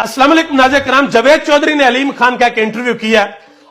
अस्सलाम वालेकुम नाज़रीन किराम, जावेद चौधरी ने अलीम खान का एक इंटरव्यू किया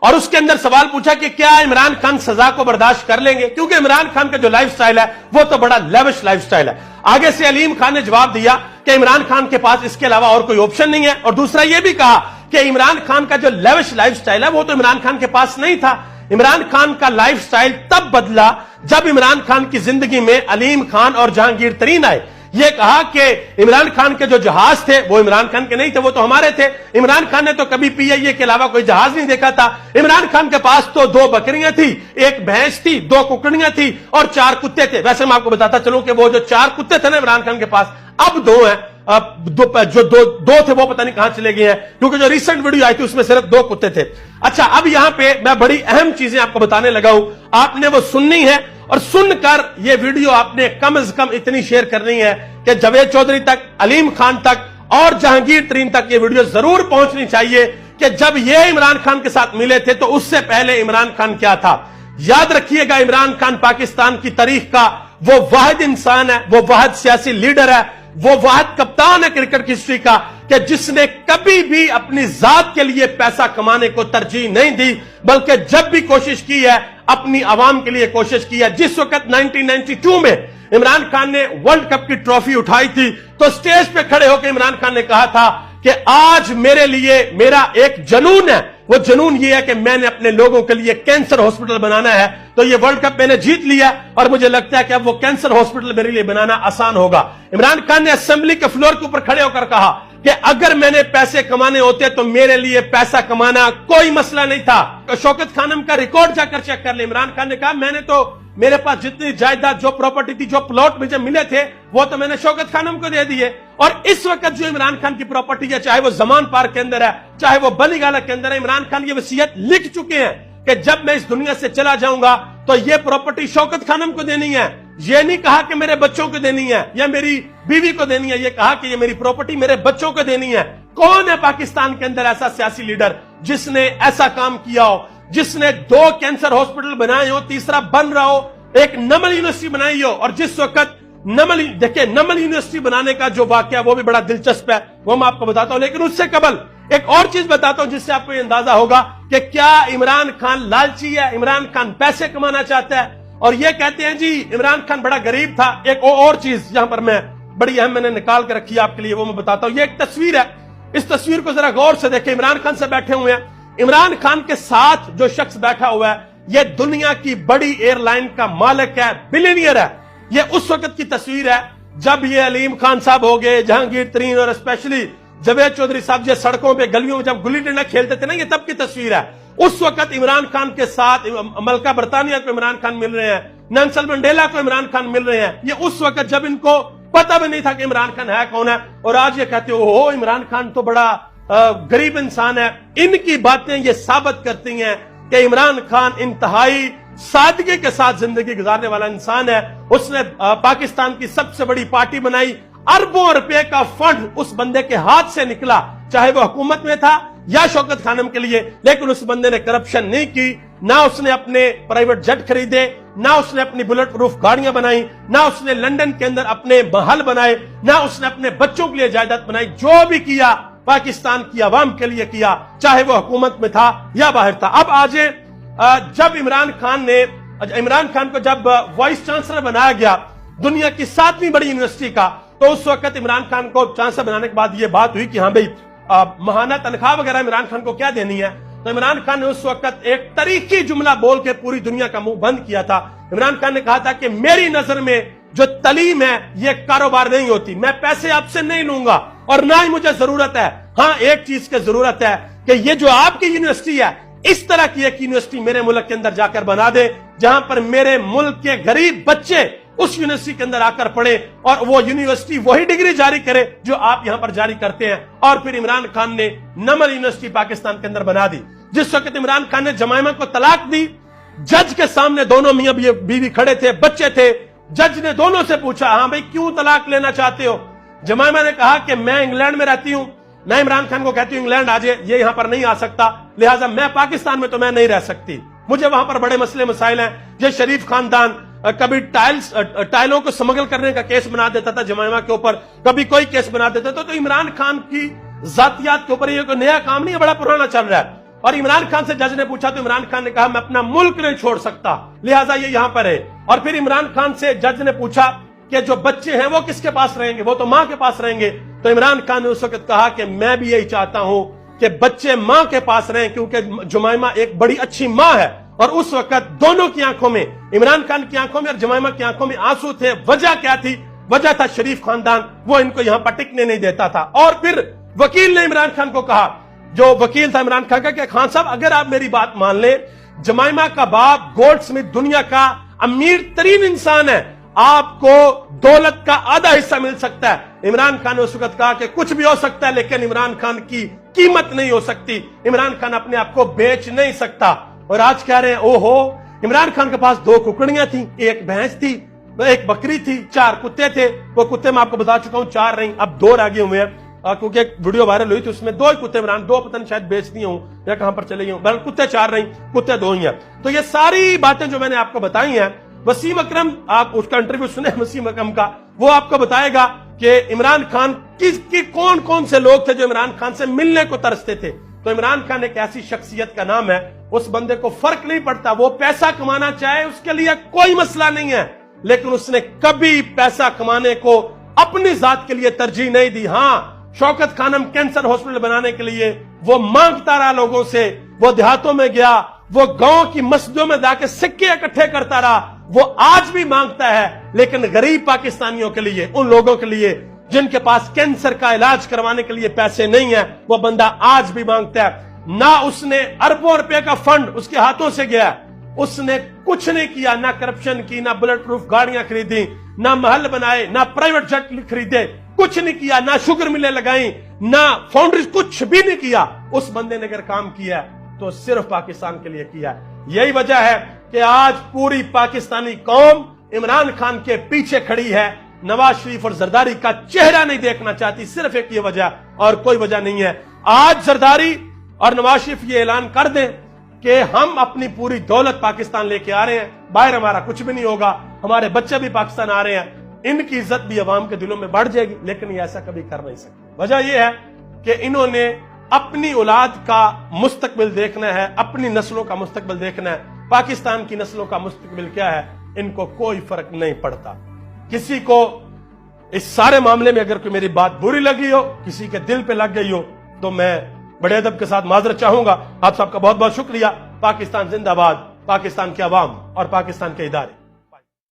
और उसके अंदर सवाल पूछा कि क्या इमरान खान सजा को बर्दाश्त कर लेंगे, क्योंकि इमरान खान का जो लाइफस्टाइल है वो तो बड़ा लेविश लाइफस्टाइल है। आगे से अलीम खान ने जवाब दिया कि इमरान खान के पास इसके अलावा और कोई ऑप्शन नहीं है, और दूसरा ये भी कहा कि इमरान खान का जो लेविश लाइफस्टाइल है वो तो इमरान खान के पास नहीं था। इमरान खान का लाइफस्टाइल तब बदला जब इमरान खान की जिंदगी में अलीम खान और जहांगीर तरीन आए। ये कहा कि इमरान खान के जो जहाज थे वो इमरान खान के नहीं थे, वो तो हमारे थे। इमरान खान ने तो कभी पीआईए के अलावा कोई जहाज नहीं देखा था। इमरान खान के पास तो 2 बकरियां थी, 1 भैंस थी, 2 कुकड़ियां थी और 4 कुत्ते थे। वैसे मैं आपको बताता चलूं कि वो जो 4 कुत्ते थे ना इमरान खान के पास, अब 2 हैं। जो दो थे वो पता नहीं कहां चले गए हैं, क्योंकि जो रिसेंट वीडियो आई थी उसमें सिर्फ 2 कुत्ते थे। अच्छा, अब यहां पे मैं बड़ी अहम चीजें आपको बताने लगा हूं, आपने वो सुननी है और सुनकर ये वीडियो आपने कम से कम इतनी शेयर करनी है कि जावेद चौधरी तक, अलीम खान तक और जहांगीर तरीन तक ये वीडियो जरूर पहुंचनी चाहिए कि जब ये इमरान खान के साथ मिले थे तो उससे पहले इमरान खान क्या था। याद रखिएगा, इमरान खान पाकिस्तान की तारीख का वो वाहिद इंसान है, वो वाहिद सियासी लीडर है, वो वाहिद कप्तान है क्रिकेट की हिस्ट्री का कि जिसने कभी भी अपनी जात के लिए पैसा कमाने को तरजीह नहीं दी, बल्कि जब भी कोशिश की है अपनी आवाम के लिए कोशिश की है। जिस वक्त 1992 में इमरान खान ने वर्ल्ड कप की ट्रॉफी उठाई थी तो स्टेज पे खड़े होकर इमरान खान ने कहा था कि आज मेरे लिए मेरा एक जुनून है, वो जुनून ये है कि मैंने अपने लोगों के लिए कैंसर हॉस्पिटल बनाना है। तो ये वर्ल्ड कप मैंने जीत लिया और मुझे लगता है कि अब वो कैंसर हॉस्पिटल मेरे लिए बनाना आसान होगा। इमरान खान ने असेंबली के फ्लोर के ऊपर खड़े होकर कहा कि अगर मैंने पैसे कमाने होते तो मेरे लिए पैसा कमाना कोई मसला नहीं था। शौकत खानम का रिकॉर्ड जाकर चेक कर ले। इमरान खान ने कहा मैंने तो, मेरे पास जितनी जायदाद, जो प्रॉपर्टी थी, जो प्लॉट मुझे मिले थे वो तो मैंने शौकत खानम को दे दिए। और इस वक्त जो इमरान खान की प्रॉपर्टी है, चाहे वो जमान पार्क के अंदर है, चाहे वो बलीगाला के अंदर है, इमरान खान ये वसीयत लिख चुके हैं कि जब मैं इस दुनिया से चला जाऊंगा तो ये प्रॉपर्टी शौकत खानम को देनी है। ये नहीं कहा कि मेरे बच्चों को देनी है या मेरी बीवी को देनी है, ये कहा कि ये मेरी प्रॉपर्टी मेरे बच्चों को देनी है। कौन है पाकिस्तान के अंदर ऐसा सियासी लीडर जिसने ऐसा काम किया हो, जिसने 2 कैंसर हॉस्पिटल बनाए हो, तीसरा बन रहा हो, एक नमल यूनिवर्सिटी बनाई हो। और जिस वक्त नमल यूनिवर्सिटी बनाने का जो वाकया वो भी बड़ा दिलचस्प है, वो मैं आपको बताता हूं। लेकिन उससे कबल एक और चीज बताता हूं जिससे आपको अंदाजा होगा कि क्या इमरान खान लालची है, इमरान खान पैसे कमाना चाहता है। और ये कहते हैं जी इमरान खान बड़ा गरीब था। एक और चीज यहां पर मैं बड़ी अहम मैंने निकाल कर रखी है आपके लिए, वो मैं बताता हूं। ये एक तस्वीर है, इस तस्वीर को जरा गौर से देखें। इमरान खान से बैठे हुए हैं, इमरान खान के साथ जो शख्स बैठा हुआ है ये दुनिया की बड़ी एयरलाइन का मालिक है, बिलियनियर है। ये उस वक्त की तस्वीर है जब ये अलीम खान साहब हो गए, जहांगीर तरीन और स्पेशली जावेद चौधरी साहब जो सड़कों पे गलियों में जब गुल्ली डंडा खेलते थे ना, ये तब की तस्वीर है। उस वक्त इमरान खान के साथ मलका बरतानिया को इमरान खान मिल रहे हैं, नेल्सन मंडेला को इमरान खान मिल रहे हैं। ये उस वक्त जब इनको पता भी नहीं था कि इमरान खान है कौन है, और आज ये कहते हो इमरान खान तो बड़ा गरीब इंसान है। इनकी बातें ये साबित करती हैं कि इमरान खान इंतहाई सादगी के साथ जिंदगी गुजारने वाला इंसान है। उसने पाकिस्तान की सबसे बड़ी पार्टी बनाई, अरबों रुपए का फंड उस बंदे के हाथ से निकला, चाहे वो हुकूमत में था या शौकत खानम के लिए। लेकिन उस बंदे ने करप्शन नहीं की, ना उसने अपने प्राइवेट जेट खरीदे, ना उसने अपनी बुलेट प्रूफ गाड़ियां बनाई, ना उसने लंदन के अंदर अपने महल बनाए, ना उसने अपने बच्चों के लिए जायदाद बनाई। जो भी किया पाकिस्तान की आवाम के लिए किया, चाहे वो हुकूमत में था या बाहर था। अब आज जब इमरान खान को जब वाइस चांसलर बनाया गया दुनिया की 7वीं बड़ी यूनिवर्सिटी का, तो उस वक्त इमरान खान को चांसलर बनाने के बाद ये बात हुई कि हाँ भाई महाना तनख्वाह वगैरह इमरान खान को क्या देनी है। तो इमरान खान ने उस वक्त एक तारीखी जुमला बोल के पूरी दुनिया का मुंह बंद किया था। इमरान खान ने कहा था कि मेरी नजर में जो तालीम है ये कारोबार नहीं होती, मैं पैसे आपसे नहीं लूंगा और ना ही मुझे जरूरत है। हाँ, एक चीज की जरूरत है कि ये जो आपकी यूनिवर्सिटी है, इस तरह की एक यूनिवर्सिटी मेरे मुल्क के अंदर जाकर बना दे जहां पर मेरे मुल्क के गरीब बच्चे उस यूनिवर्सिटी के अंदर आकर पढ़े और वो यूनिवर्सिटी वही डिग्री जारी करे जो आप यहां पर जारी करते हैं। और फिर इमरान खान ने नमल यूनिवर्सिटी पाकिस्तान के अंदर बना दी। जिस वक्त इमरान खान ने जमाइमा को तलाक दी, जज के सामने दोनों मियां बीवी खड़े थे, बच्चे थे। जज ने दोनों से पूछा, हाँ भाई क्यों तलाक लेना चाहते हो। जमाइमा ने कहा कि मैं इंग्लैंड में रहती हूं, मैं इमरान खान को कहती हूं इंग्लैंड आ जाए, ये यहां पर नहीं आ सकता, लिहाजा मैं पाकिस्तान में तो मैं नहीं रह सकती, मुझे वहां पर बड़े मसले मसाइल हैं। ये शरीफ खानदान कभी टाइलों को स्मगल करने का केस बना देता था जमाइमा के ऊपर, कभी कोई केस बना देता था। तो इमरान खान की ذاتیات کے اوپر یہ کوئی نیا کام نہیں ہے, بڑا پرانا چل رہا ہے. اور عمران خان سے جج نے پوچھا تو عمران خان نے کہا میں اپنا ملک نہیں چھوڑ سکتا, لہٰذا یہ یہاں پر ہے. اور پھر عمران خان سے جج نے پوچھا کہ جو بچے ہیں وہ کس کے پاس رہیں گے, وہ تو ماں کے پاس رہیں گے. تو عمران خان نے اس وقت کہا کہ میں بھی یہی چاہتا ہوں کہ بچے ماں کے پاس رہیں, کیونکہ جمائمہ ایک بڑی اچھی ماں ہے. اور اس وقت دونوں کی آنکھوں میں, عمران خان کی آنکھوں میں اور جمائمہ کی آنکھوں میں آنسو تھے. وجہ کیا تھی؟ وجہ تھا شریف خاندان, وہ ان کو یہاں پر ٹکنے نہیں دیتا تھا. اور پھر وکیل نے عمران خان کو کہا, جو وکیل تھا عمران خان کا, کہ خان صاحب اگر آپ میری بات مان لیں, جمائمہ کا باپ گولڈ سمتھ دنیا کا امیر ترین انسان ہے, آپ کو دولت کا آدھا حصہ مل سکتا ہے. عمران خان نے اس وقت کہا کہ کچھ بھی ہو سکتا ہے لیکن عمران خان کی قیمت نہیں ہو سکتی, عمران خان اپنے آپ کو بیچ نہیں سکتا. اور آج کہہ رہے ہیں او ہو, عمران خان کے پاس 2 ککڑیاں تھیں, 1 بھینس تھی, 1 بکری تھی, 4 کتے تھے. وہ کتے میں آپ کو بتا چکا ہوں 4 نہیں, اب 2 رہ گئے ہوئے ہیں, کیونکہ ایک ویڈیو وائرل ہوئی تھی اس میں 2 ہی کتے عمران, 2 پتہ نہیں شاید بیچ دیے ہوں یا کہاں پر چلے گئے ہوں, بلکہ کتے 4 نہیں, کتے 2 ہی ہیں. تو یہ ساری باتیں جو میں نے آپ کو بتائی ہیں, وسیم اکرم, آپ اس کا انٹرویو سنیں وسیم اکرم کا, وہ آپ کو بتائے گا کہ عمران خان کی کون کون سے لوگ تھے جو عمران خان سے ملنے کو ترستے تھے. تو عمران خان ایک ایسی شخصیت کا نام ہے, اس بندے کو فرق نہیں پڑتا, وہ پیسہ کمانا چاہے اس کے لیے کوئی مسئلہ نہیں ہے, لیکن اس نے کبھی پیسہ کمانے کو اپنی ذات کے لیے ترجیح نہیں دی. ہاں, شوکت خانم کینسر ہاسپٹل بنانے کے لیے وہ مانگتا رہا لوگوں سے, وہ دیہاتوں میں گیا, وہ گاؤں کی مسجدوں میں جا کے سکے اکٹھے کرتا رہا, وہ آج بھی مانگتا ہے. لیکن غریب پاکستانیوں کے لیے, ان لوگوں کے لیے جن کے پاس کینسر کا علاج کروانے کے لیے پیسے نہیں ہیں, وہ بندہ آج بھی مانگتا ہے. نہ اس نے اربوں روپے کا فنڈ اس کے ہاتھوں سے گیا, اس نے کچھ نہیں کیا, نہ کرپشن کی, نہ بلٹ پروف گاڑیاں خریدی, نہ محل بنائے, نہ پرائیویٹ جٹ خریدے, کچھ نہیں کیا, نہ شوگر ملیں لگائیں, نہ فاؤنڈریز, کچھ بھی نہیں کیا. اس بندے نے اگر کام کیا تو صرف پاکستان کے لیے کیا. یہی وجہ ہے کہ آج پوری پاکستانی قوم عمران خان کے پیچھے کھڑی ہے, نواز شریف اور زرداری کا چہرہ نہیں دیکھنا چاہتی. صرف ایک یہ وجہ اور کوئی وجہ نہیں ہے. آج زرداری اور نواز شریف یہ اعلان کر دیں کہ ہم اپنی پوری دولت پاکستان لے کے آ رہے ہیں, باہر ہمارا کچھ بھی نہیں ہوگا, ہمارے بچے بھی پاکستان آ رہے ہیں, ان کی عزت بھی عوام کے دلوں میں بڑھ جائے گی. لیکن یہ ایسا کبھی کر نہیں سکتے. وجہ یہ ہے کہ انہوں نے اپنی اولاد کا مستقبل دیکھنا ہے, اپنی نسلوں کا مستقبل دیکھنا ہے. پاکستان کی نسلوں کا مستقبل کیا ہے, ان کو کوئی فرق نہیں پڑتا. کسی کو اس سارے معاملے میں اگر کوئی میری بات بری لگی ہو, کسی کے دل پہ لگ گئی ہو, تو میں بڑے ادب کے ساتھ معذرت چاہوں گا. آپ سب کا بہت بہت شکریہ. پاکستان زندہ باد, پاکستان کے عوام اور پاکستان کے ادارے.